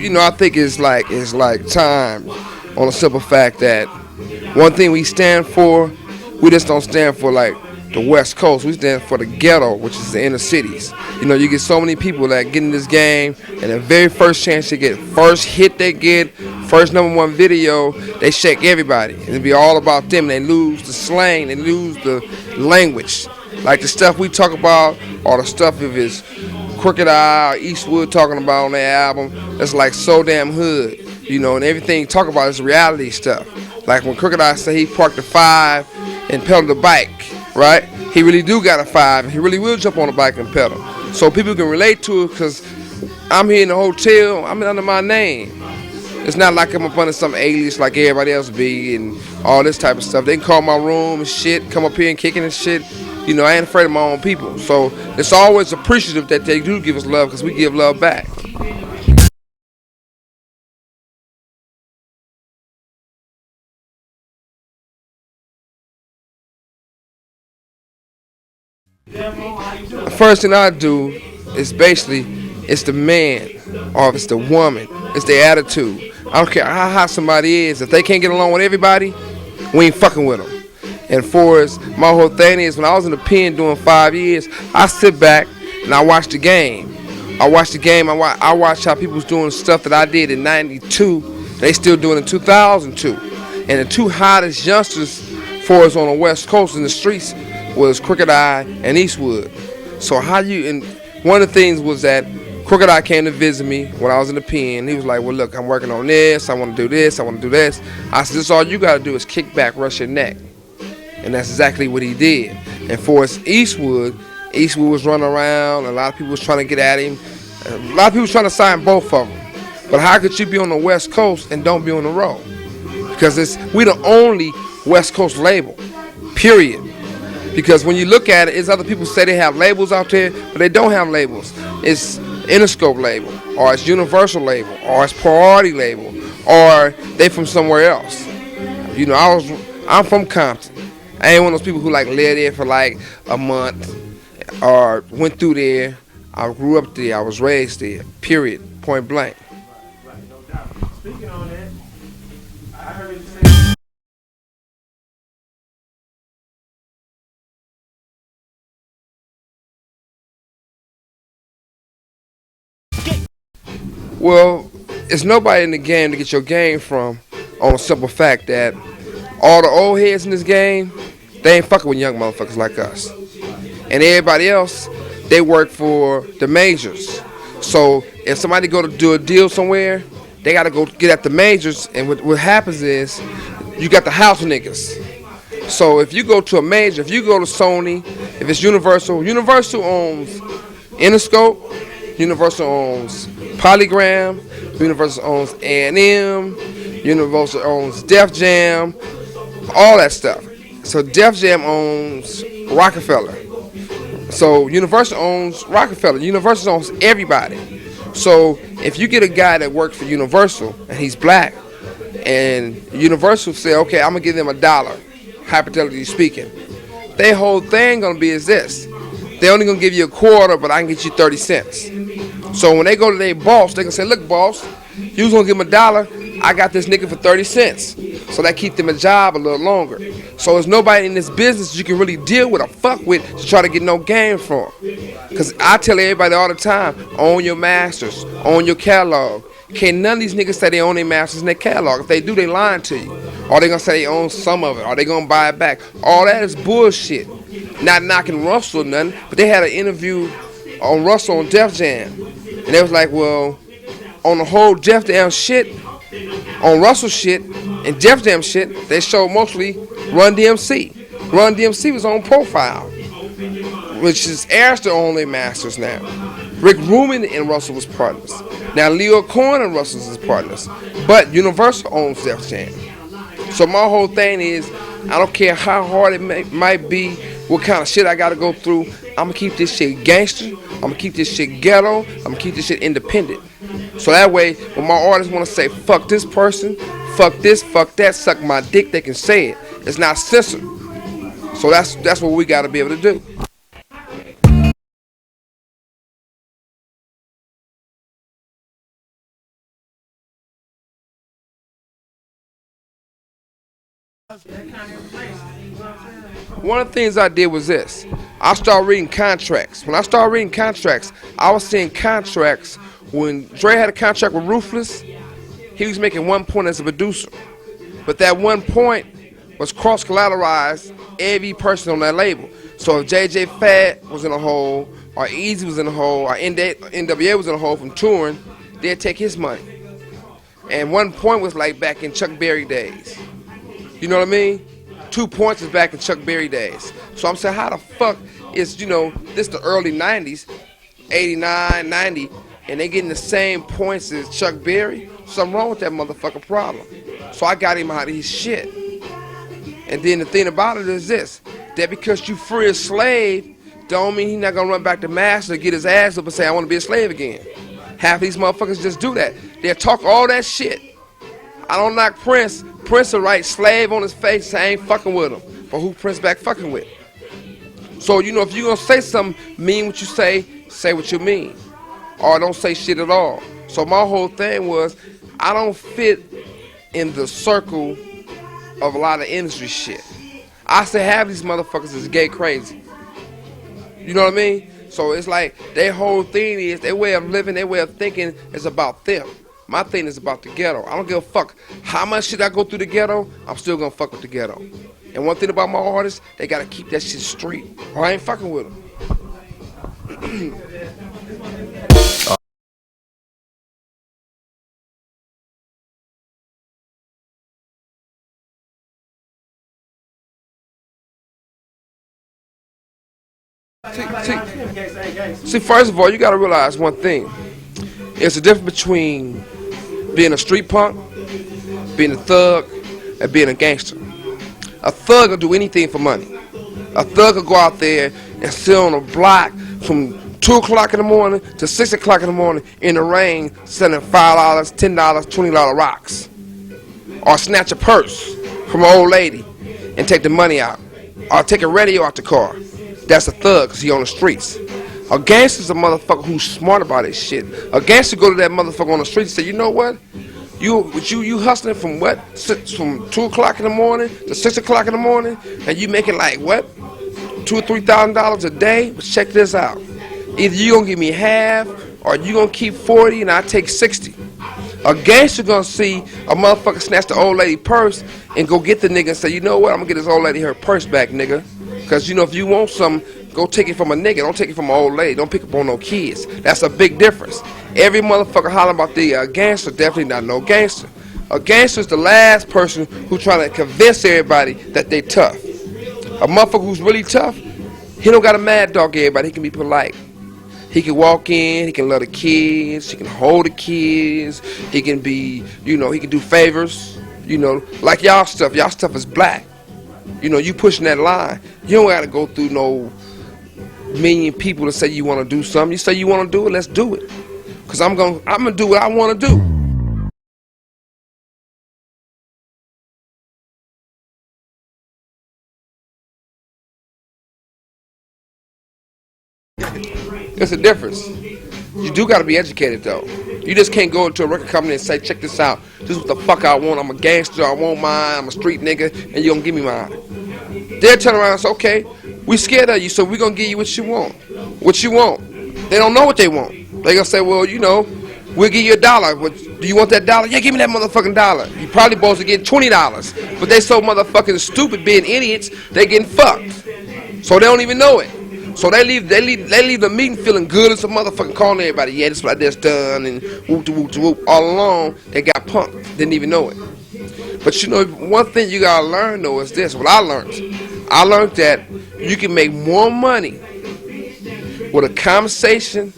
I think it's like time on a simple fact that one thing we stand for, we just don't stand for like the West Coast. We stand for the ghetto, which is the inner cities. You get so many people that get in this game, and the very first chance they get, first hit they get, first #1 video, they shake everybody. It'll be all about them. They lose the slang, they lose the language. Like the stuff we talk about, or the stuff if it's Crooked Eye or Eastwood talking about on their album, that's like so damn hood. And everything you talk about is reality stuff. Like when Crooked Eye say he parked a 5 and pedaled the bike, right? He really do got a 5, and he really will jump on the bike and pedal. So people can relate to it because I'm here in the hotel, I'm under my name. It's not like I'm up under some alias like everybody else be and all this type of stuff. They can call my room and shit, come up here and kicking and shit. I ain't afraid of my own people. So it's always appreciative that they do give us love because we give love back. The first thing I do is basically, it's the man or if it's the woman, it's their attitude. I don't care how hot somebody is. If they can't get along with everybody, we ain't fucking with them. And for us, my whole thing is when I was in the pen doing 5 years, I sit back and I watch the game. I watch the game. I watch how people's doing stuff that I did in '92. They still doing in 2002. And the two hottest youngsters for us on the West Coast in the streets was Crooked Eye and Eastwood. So and one of the things was that Crooked Eye came to visit me when I was in the pen. He was like, well, look, I'm working on this. I want to do this. I want to do this. I said, this all you got to do is kick back, rush your neck. And that's exactly what he did. And for us, Eastwood was running around. A lot of people was trying to get at him. A lot of people was trying to sign both of them. But how could you be on the West Coast and don't be on the road? Because we the only West Coast label, period. Because when you look at it, it's other people say they have labels out there, but they don't have labels. It's Interscope label, or it's Universal label, or it's Priority label, or they from somewhere else. I'm from Compton. I ain't one of those people who like lived there for like a month or went through there. I grew up there. I was raised there. Period. Point blank. Right, no doubt. Speaking on that, I heard you say. Well, it's nobody in the game to get your game from on a simple fact that all the old heads in this game, they ain't fucking with young motherfuckers like us. And everybody else, they work for the majors. So if somebody go to do a deal somewhere, they got to go get at the majors. And what happens is you got the house niggas. So if you go to a major, if you go to Sony, if it's Universal owns Interscope, Universal owns Polygram, Universal owns A&M, Universal owns Def Jam, all that stuff. So Def Jam owns Rockefeller. So Universal owns Rockefeller. Universal owns everybody. So if you get a guy that works for Universal and he's black, and Universal say, okay, I'm gonna give them $1, hypothetically speaking, their whole thing gonna be is this: they only gonna give you a quarter, but I can get you 30 cents. So when they go to their boss, they gonna say, look, boss, you was gonna give him $1, I got this nigga for 30 cents. So that keep them a job a little longer. So there's nobody in this business you can really deal with or fuck with to try to get no game from. Because I tell everybody all the time, own your masters, own your catalog. Can't none of these niggas say they own their masters in their catalog. If they do, they lying to you. Or they gonna say they own some of it, or they gonna buy it back. All that is bullshit. Not knocking Russell or nothing, but they had an interview on Russell on Def Jam. And they was like, well, on the whole Def Jam shit, on Russell shit, and Def Jam shit, they showed mostly Run DMC. Run DMC was on Profile, which is heirs to own their masters now. Rick Rubin and Russell was partners. Now Leo Cohen and Russell is partners. But Universal owns Def Jam. So my whole thing is, I don't care how hard it might be, what kind of shit I gotta go through, I'm gonna keep this shit gangster, I'm gonna keep this shit ghetto, I'm gonna keep this shit independent. So that way, when my artists wanna say, fuck this person, fuck this, fuck that, suck my dick, they can say it. It's not censored. So that's what we gotta be able to do. That kind of information. You know what I'm saying? One of the things I did was this. I started reading contracts. When I started reading contracts, I was seeing contracts. When Dre had a contract with Ruthless, he was making 1 point as a producer. But that 1 point was cross-collateralized every person on that label. So if JJ Fat was in a hole, or Easy was in a hole, or NWA was in a hole from touring, they'd take his money. And 1 point was like back in Chuck Berry days. You know what I mean? 2 points is back in Chuck Berry days. So I'm saying, how the fuck is, this the early 90s, 89, 90, and they getting the same points as Chuck Berry? Something wrong with that motherfucker problem. So I got him out of his shit. And then the thing about it is this, that because you free a slave, don't mean he's not gonna run back to master, get his ass up and say, I wanna be a slave again. Half of these motherfuckers just do that. They'll talk all that shit. I don't knock Prince. Prince will write slave on his face, say I ain't fucking with him. But who Prince back fucking with? So, if you're gonna say something, mean what you say what you mean. Or don't say shit at all. So my whole thing was, I don't fit in the circle of a lot of industry shit. I say half these motherfuckers is gay crazy. You know what I mean? So it's like their whole thing is, their way of living, their way of thinking is about them. My thing is about the ghetto. I don't give a fuck how much shit I go through the ghetto, I'm still gonna fuck with the ghetto. And one thing about my artists, they gotta keep that shit straight, or I ain't fucking with them. See, first of all, you gotta realize one thing. It's the difference between being a street punk, being a thug, and being a gangster. A thug will do anything for money. A thug will go out there and sit on a block from 2 o'clock in the morning to 6 o'clock in the morning in the rain selling $5, $10, $20 rocks. Or snatch a purse from an old lady and take the money out. Or take a radio out the car. That's a thug because he on the streets. A gangster's a motherfucker who's smart about his shit. A gangster go to that motherfucker on the street and say, you know what? You hustling from what? From 2 o'clock in the morning to 6 o'clock in the morning, and you making like what? $2,000 or $3,000 a day? But check this out. Either you gonna give me half, or you gonna keep 40 and I take 60. A gangster gonna see a motherfucker snatch the old lady purse and go get the nigga and say, you know what? I'm gonna get this old lady her purse back, nigga. Cause if you want something, go take it from a nigga. Don't take it from an old lady. Don't pick up on no kids. That's a big difference. Every motherfucker hollering about the gangster, definitely not no gangster. A gangster is the last person who trying to convince everybody that they tough. A motherfucker who's really tough, he don't got a mad dog everybody. He can be polite. He can walk in, he can love the kids, he can hold the kids, he can be, he can do favors, like y'all stuff. Y'all stuff is black. You pushing that line. You don't got to go through no million people to say you want to do something. You say you want to do it, let's do it. Because I'm gonna do what I want to do. It's a difference. You do got to be educated though. You just can't go into a record company and say, check this out. This is what the fuck I want. I'm a gangster. I want mine. I'm a street nigga. And you gonna give me mine. They'll turn around and say, okay, we scared of you, so we're gonna give you what you want. What you want. They don't know what they want. They gonna say, well, we'll give you $1. But do you want that $1? Yeah, give me that motherfucking $1. You probably supposed to get $20. But they so motherfucking stupid being idiots, they getting fucked. So they don't even know it. So they leave the meeting feeling good as a motherfucking calling everybody. Yeah, this what I just done and whoop to whoop to whoop. All along they got punked. Didn't even know it. But one thing you gotta learn though is this. What I learned that you can make more money with a conversation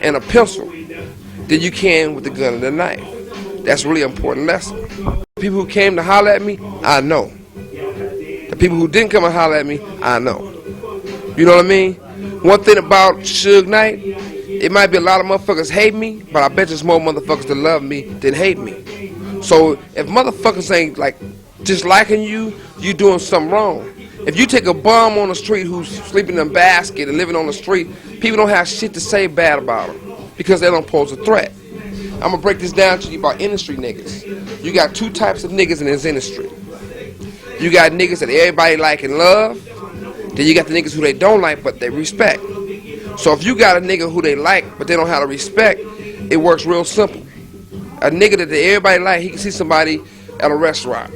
and a pencil than you can with the gun and the knife. That's a really important lesson. The people who came to holler at me, I know. The people who didn't come and holler at me, I know. You know what I mean? One thing about Suge Knight, it might be a lot of motherfuckers hate me, but I bet there's more motherfuckers that love me than hate me. So if motherfuckers ain't like just liking you, you doing something wrong. If you take a bum on the street who's sleeping in a basket and living on the street, people don't have shit to say bad about him because they don't pose a threat. I'm gonna break this down to you about industry niggas. You got two types of niggas in this industry. You got niggas that everybody like and love. Then you got the niggas who they don't like but they respect. So if you got a nigga who they like but they don't have to respect, it works real simple. A nigga that everybody like, he can see somebody at a restaurant.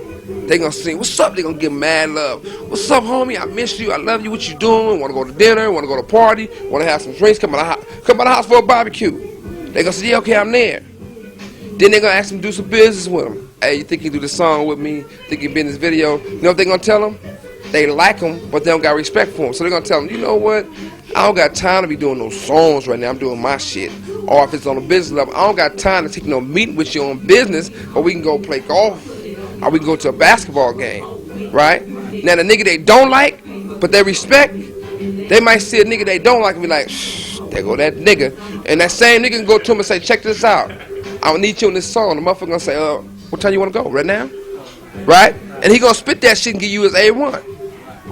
They gonna sing, what's up? They gonna give mad love. What's up, homie? I miss you. I love you. What you doing? Want to go to dinner? Want to go to a party? Want to have some drinks? Come by the house for a barbecue. They gonna say, yeah, okay, I'm there. Then they gonna ask them to do some business with them. Hey, you think you do the song with me? Think you be in this video? You know what they gonna tell them? They like them, but they don't got respect for them. So they're gonna tell them, you know what? I don't got time to be doing those songs right now. I'm doing my shit. Or if it's on a business level, I don't got time to take no meeting with you on business, but we can go play golf. Or we can go to a basketball game, right? Now the nigga they don't like, but they respect, they might see a nigga they don't like and be like, shh, there go that nigga. And that same nigga can go to him and say, check this out. I need you in this song. The motherfucker gonna say, what time you wanna go? Right now? Right? And he gonna spit that shit and give you his A1.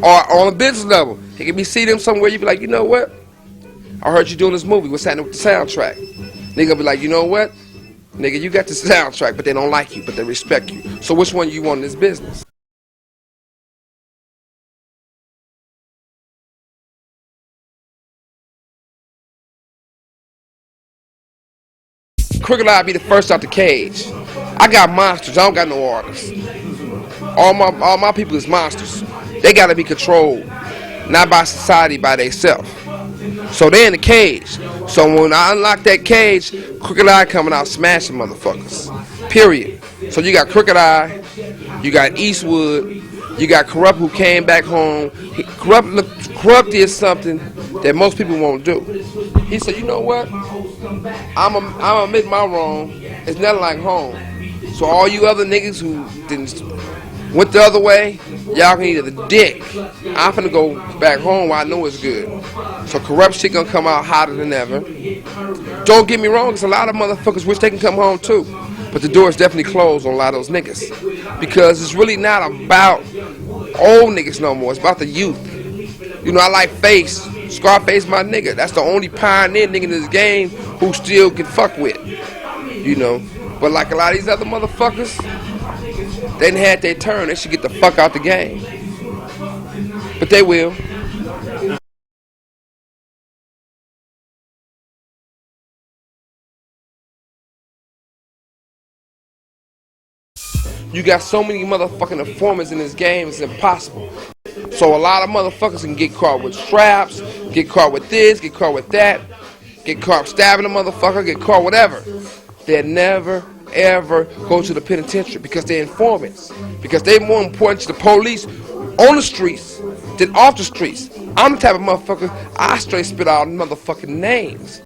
Or on a business level, he can be seeing him somewhere, you be like, you know what? I heard you doing this movie. What's happening with the soundtrack? Nigga be like, you know what? Nigga, you got the soundtrack, but they don't like you, but they respect you. So which one you want in this business? Crooked I be the first out the cage. I got monsters. I don't got no artists. All my people is monsters. They gotta be controlled, not by society, by themselves. So they in the cage. So when I unlock that cage, Crooked Eye coming out smashing motherfuckers. Period. So you got Crooked Eye, you got Eastwood, you got Corrupt who came back home. Corrupt did something that most people won't do. He said, you know what? I'm admit my wrong. It's nothing like home. So all you other niggas who went the other way, y'all can eat the dick. I'm finna go back home where I know it's good. So Corrupt shit gonna come out hotter than ever. Don't get me wrong, because a lot of motherfuckers wish they can come home too. But the door is definitely closed on a lot of those niggas. Because it's really not about old niggas no more. It's about the youth. You know, I like Face. Scarface my nigga. That's the only pioneer nigga in this game who still can fuck with. You know. But like a lot of these other motherfuckers, they done had their turn. They should get the fuck out the game. But they will. You got so many motherfucking informants in this game, it's impossible. So a lot of motherfuckers can get caught with straps, get caught with this, get caught with that, get caught stabbing a motherfucker, get caught whatever. They'll never, ever go to the penitentiary because they're informants. Because they're more important to the police on the streets than off the streets. I'm the type of motherfucker, I straight spit out motherfucking names.